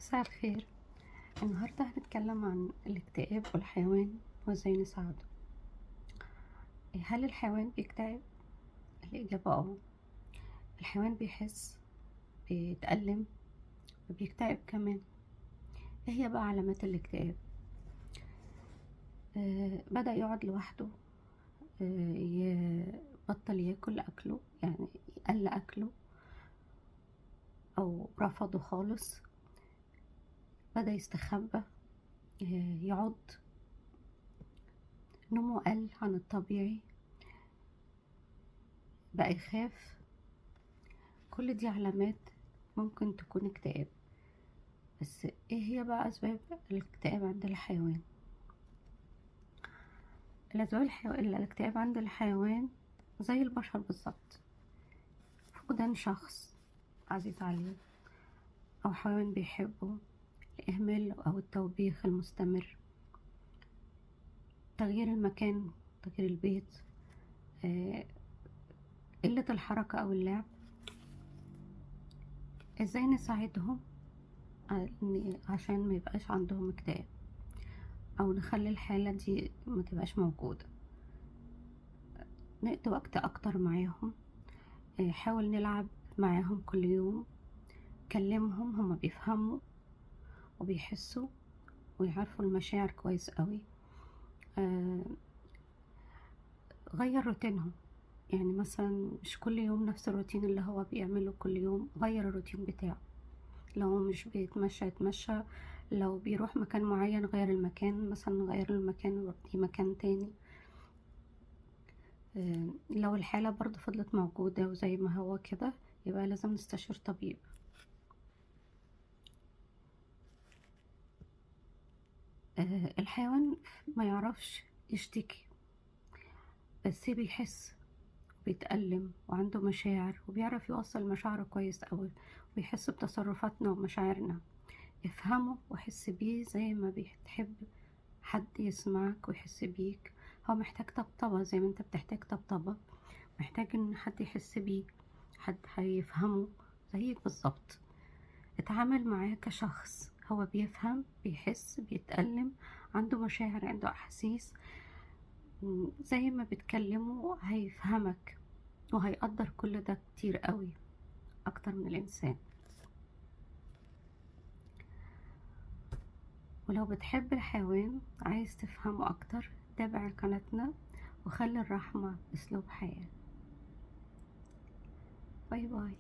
مساء الخير. النهاردة هنتكلم عن الاكتئاب والحيوان وازاي نساعده. هل الحيوان بيكتئب؟ الإجابة الحيوان بيحس، بيتألم، وبيكتئب كمان. ايه هي بقى علامات الاكتئاب؟ بدأ يقعد لوحده، يبطل ياكل أكله، يعني يقل أكله أو رفضه خالص. بدأ يستخبى، يعض، نومه قل عن الطبيعي، بقى يخاف. كل دي علامات ممكن تكون اكتئاب. بس ايه هي بقى اسباب الاكتئاب عند الحيوان؟ الاكتئاب عند الحيوان زي البشر بالظبط: فقدان شخص عزيز عليه او حيوان بيحبه، الاهمال او التوبيخ المستمر، تغيير المكان، تغيير البيت، قلة الحركة او اللعب. ازاي نساعدهم عشان ما يبقاش عندهم اكتئاب او نخلي الحالة دي ما تبقاش موجودة؟ نقضي وقت اكتر معاهم، حاول نلعب معاهم كل يوم، كلمهم، هما بيفهموا وبيحسوا ويعرفوا المشاعر كويس قوي. غير روتينهم، يعني مثلا مش كل يوم نفس الروتين اللي هو بيعمله كل يوم، غير الروتين بتاعه. لو مش بيتمشى يتمشى، لو بيروح مكان معين غير المكان، مثلا غير المكان ووديه مكان تاني. لو الحالة برضه فضلت موجودة وزي ما هو كده، يبقى لازم نستشير طبيب. الحيوان ما يعرفش يشتكي، بس بيحس، بيتألم وعنده مشاعر وبيعرف يوصل مشاعره كويس قوي، وبيحس بتصرفاتنا ومشاعرنا. افهمه وحس بيه زي ما بتحب حد يسمعك ويحس بيك. هو محتاج طبطبة زي ما انت بتحتاج طبطبة، محتاج ان حد يحس بيه، حد هيفهمه زيك بالظبط. اتعامل معاه كشخص، هو بيفهم، بيحس، بيتألم، عنده مشاعر، عنده أحاسيس. زي ما بتكلمه هيفهمك وهيقدر كل ده كتير قوي، أكتر من الإنسان. ولو بتحب الحيوان عايز تفهمه أكتر، تابع قناتنا وخلي الرحمة أسلوب حياة. باي باي.